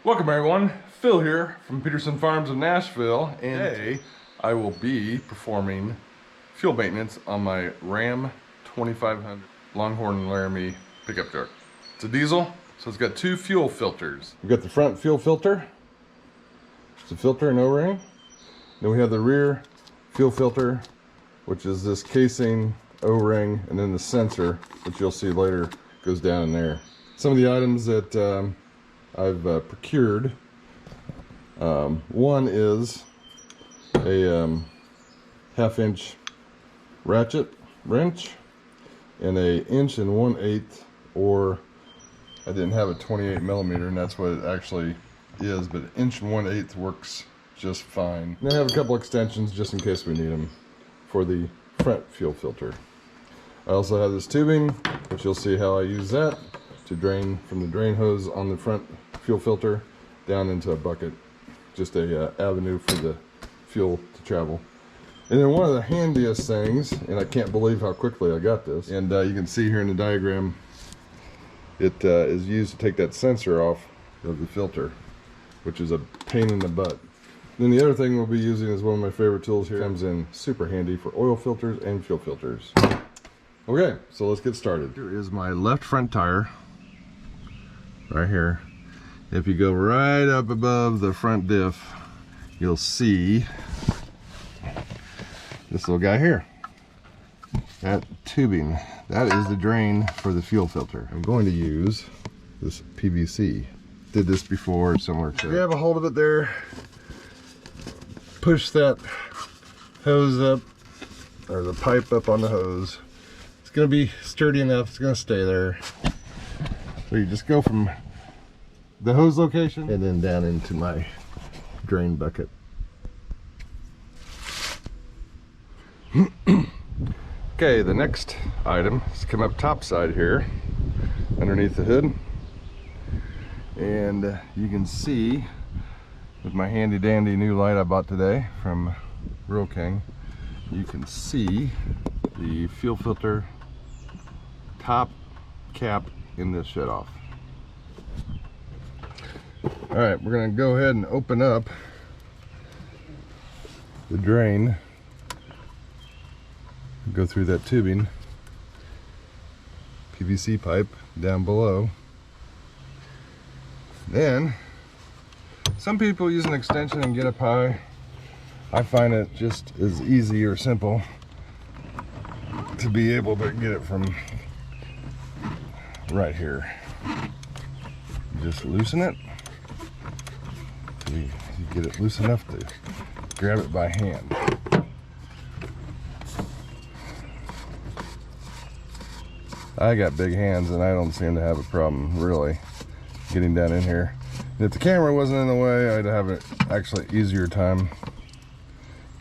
Welcome everyone, Phil here from Peterson Farms in Nashville, and today I will be performing fuel maintenance on my Ram 2500 Longhorn Laramie pickup truck. It's a diesel, so it's got two fuel filters. We've got the front fuel filter, it's a filter and O-ring. Then we have the rear fuel filter, which is this casing, O-ring, and then the sensor, which you'll see later goes down in there. Some of the items that I've procured. One is a 1/2-inch ratchet wrench and a 1 1/8", or I didn't have a 28 millimeter, and that's what it actually is, but 1 1/8" works just fine. And I have a couple extensions just in case we need them for the front fuel filter. I also have this tubing, which you'll see how I use that to drain from the drain hose on the front fuel filter down into a bucket, just a avenue for the fuel to travel. And then one of the handiest things, and I can't believe how quickly I got this, and you can see here in the diagram, it is used to take that sensor off of the filter, which is a pain in the butt. Then the other thing we'll be using is one of my favorite tools here. It comes in super handy for oil filters and fuel filters. Okay, so let's get started. Here is my left front tire, right here. If you go right up above the front diff, you'll see this little guy here. That tubing, that is the drain for the fuel filter. I'm going to use this PVC. Did this before, similar to. Grab a hold of it there, push that hose up, or the pipe up on the hose. It's gonna be sturdy enough, it's gonna stay there. So you just go from the hose location and then down into my drain bucket. Okay, the next item is come up top side here underneath the hood, and you can see with my handy dandy new light I bought today from Real King, you can see the fuel filter top cap in this shut off. All right, we're gonna go ahead and open up the drain, go through that tubing, PVC pipe down below. Then some people use an extension and get up high. I find it just as easy or simple to be able to get it from right here. Just loosen it. You get it loose enough to grab it by hand. I got big hands and I don't seem to have a problem really getting down in here. And if the camera wasn't in the way, I'd have an actually easier time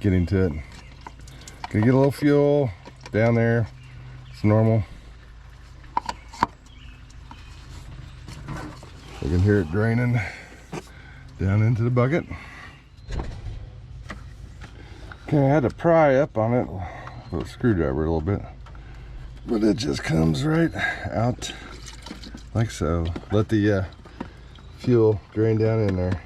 getting to it. Gonna get a little fuel down there. It's normal. You can hear it draining down into the bucket. Okay, I had to pry up on it with a screwdriver a little bit, but it just comes right out like so. Let the fuel drain down in there,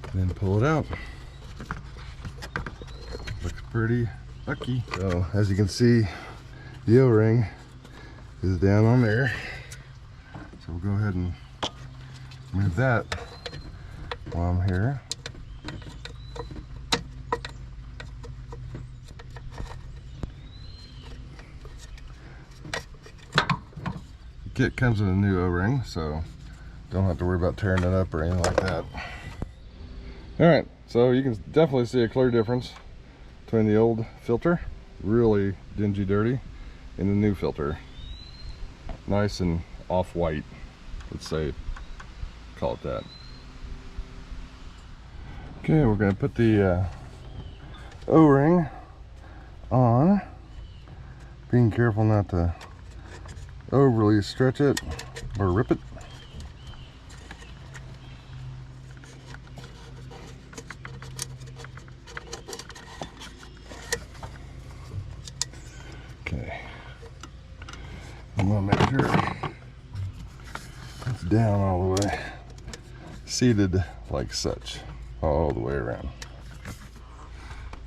and then pull it out. Looks pretty lucky. So as you can see, the O-ring is down on there. So we'll go ahead and move that while I'm here. The kit comes with a new O-ring, so don't have to worry about tearing it up or anything like that. Alright, so you can definitely see a clear difference between the old filter, really dingy dirty, and the new filter. Nice and off-white, let's say, call it that. Okay, we're going to put the O-ring on, being careful not to overly stretch it or rip it. Okay, I'm going to make sure it's down all the way, seated like such, all the way around.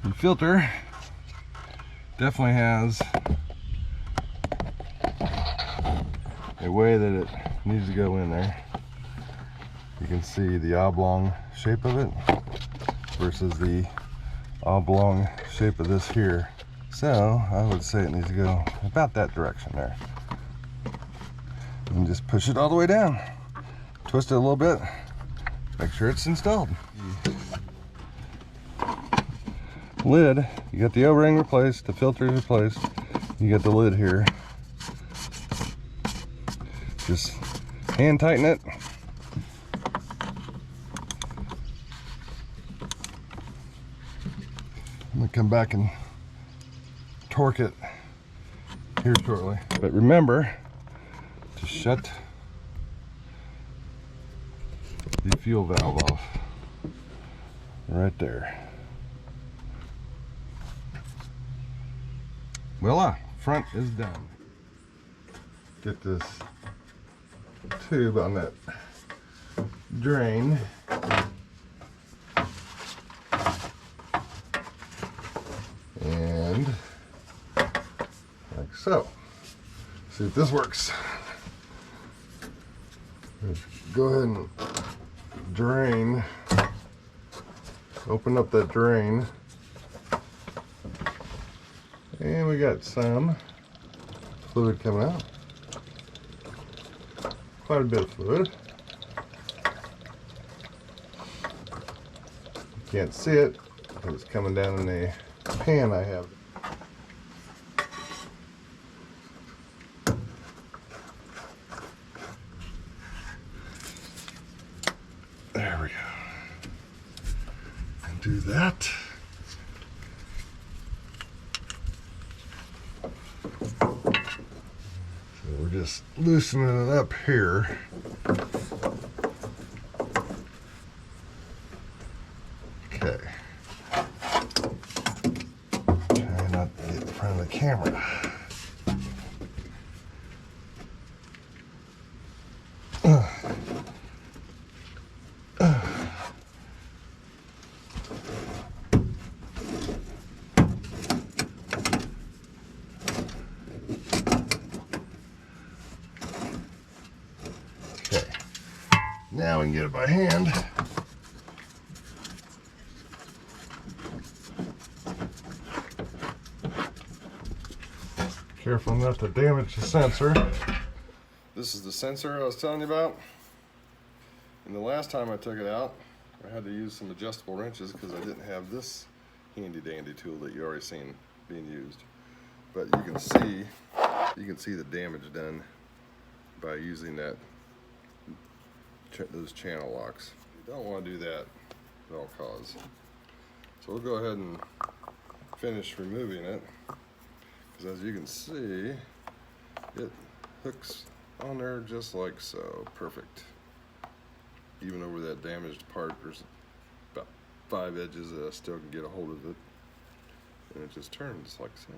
The filter definitely has a way that it needs to go in there. You can see the oblong shape of it versus the oblong shape of this here. So I would say it needs to go about that direction there. And just push it all the way down. Twist it a little bit. Make sure it's installed. Lid, you got the O-ring replaced, the filter is replaced. You got the lid here. Just hand tighten it. I'm gonna come back and torque it here shortly. But remember to shut the fuel valve off right there. Voila, front is done. Get this tube on that drain. And like so. See if this works. Let's go ahead and drain. Open up that drain. And we got some fluid coming out. Quite a bit of fluid. You can't see it because it's coming down in the pan I have. There we go. And do that. We're just loosening it up here. Okay. Try not to get in front of the camera. Now we can get it by hand. Careful not to damage the sensor. This is the sensor I was telling you about. And the last time I took it out, I had to use some adjustable wrenches because I didn't have this handy dandy tool that you already seen being used. But you can see the damage done by using those channel locks. You don't want to do that at all costs. So we'll go ahead and finish removing it, because as you can see, it hooks on there just like so. Perfect. Even over that damaged part, there's about 5 edges that I still can get a hold of it, and it just turns like so.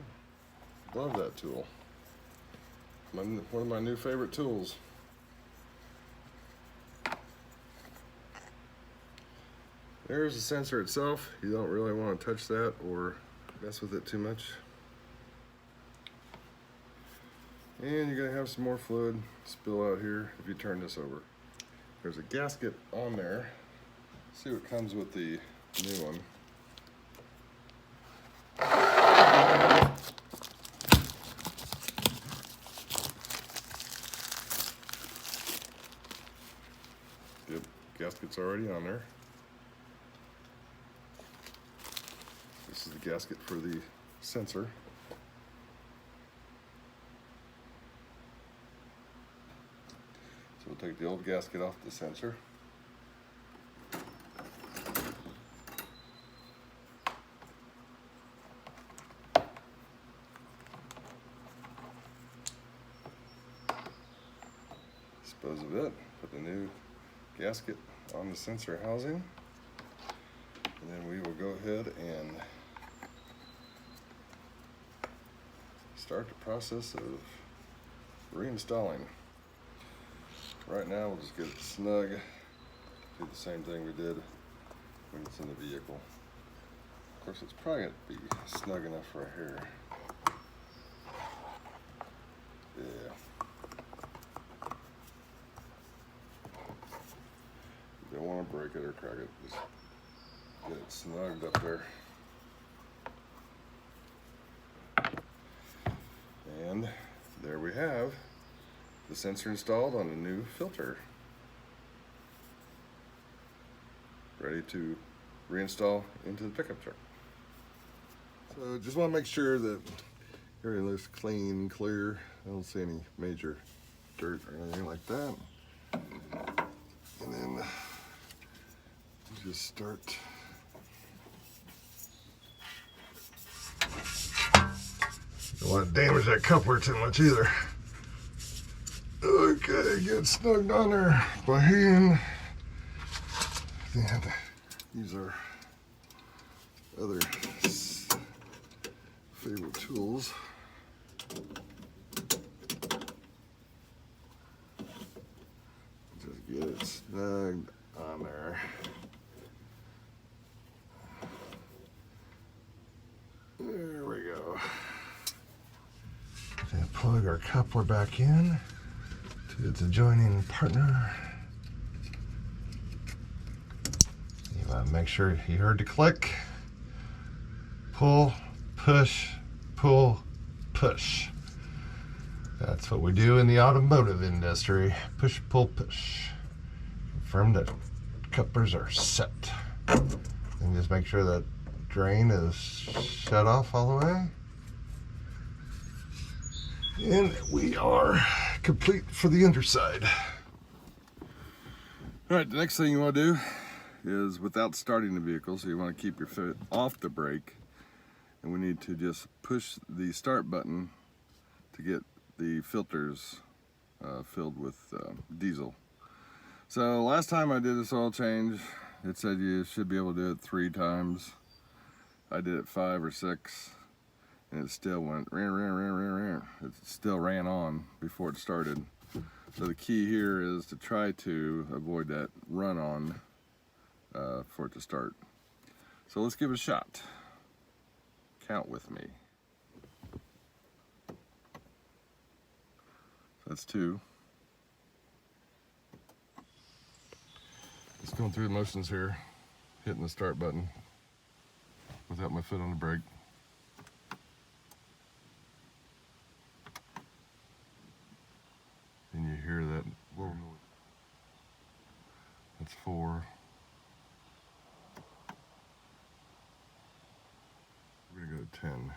Love that tool. One of my new favorite tools. There's the sensor itself. You don't really want to touch that or mess with it too much. And you're going to have some more fluid spill out here if you turn this over. There's a gasket on there. Let's see what comes with the new one. Good. Gasket's already on there. This is the gasket for the sensor. So we'll take the old gasket off the sensor. Dispose of it, put the new gasket on the sensor housing, and then we will go ahead and start the process of reinstalling. Right now we'll just get it snug. Do the same thing we did when it's in the vehicle. Of course, it's probably going to be snug enough right here. Yeah. You don't want to break it or crack it. Just get it snugged up there. And there we have the sensor installed on a new filter. Ready to reinstall into the pickup truck. So just want to make sure that everything looks clean and clear. I don't see any major dirt or anything like that. And then just start. Don't want to damage that coupler too much either. Okay, get snugged on there by hand. Then use our other favorite tools. Just get it snugged on there. There we go. And plug our coupler back in to its adjoining partner. You want to make sure you heard the click. Pull, push, pull, push. That's what we do in the automotive industry. Push, pull, push. Confirm that couplers are set. And just make sure that drain is shut off all the way. And we are complete for the underside. All right, the next thing you want to do is, without starting the vehicle, so you want to keep your foot off the brake, and we need to just push the start button to get the filters filled with diesel. So last time I did this oil change, it said you should be able to do it 3 times. I did it 5 or 6, and it still went it still ran on before it started. So the key here is to try to avoid that run on for it to start. So let's give it a shot. Count with me. That's 2. Just going through the motions here, hitting the start button without my foot on the brake. And you hear that little noise. That's 4. We're gonna go to 10.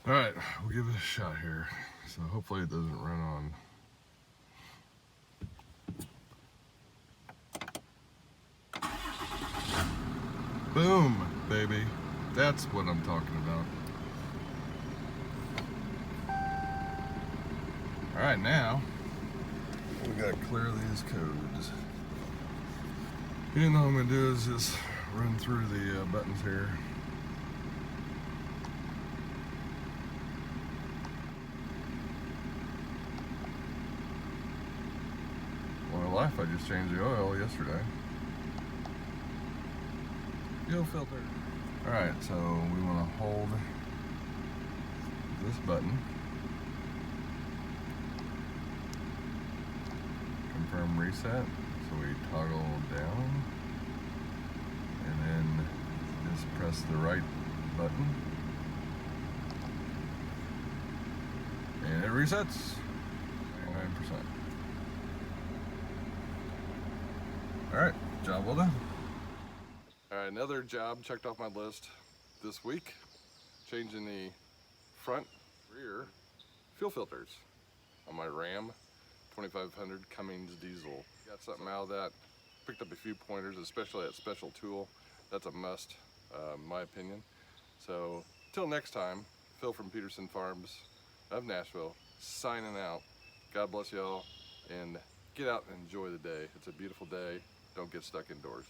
All right, we'll give it a shot here. So hopefully it doesn't run on. Boom, baby. That's what I'm talking about. All right, now we gotta clear these codes. And all I'm gonna do is just run through the buttons here. Life, I just changed the oil yesterday. Fuel filter. Alright, so we want to hold this button. Confirm reset. So we toggle down. And then just press the right button. And it resets. 99%. Alright, job well done. Alright, another job checked off my list this week. Changing the front, rear fuel filters on my Ram 2500 Cummins diesel. Got something out of that. Picked up a few pointers, especially that special tool. That's a must, in my opinion. So, till next time, Phil from Peterson Farms of Nashville, signing out. God bless y'all, and get out and enjoy the day. It's a beautiful day. Don't get stuck indoors.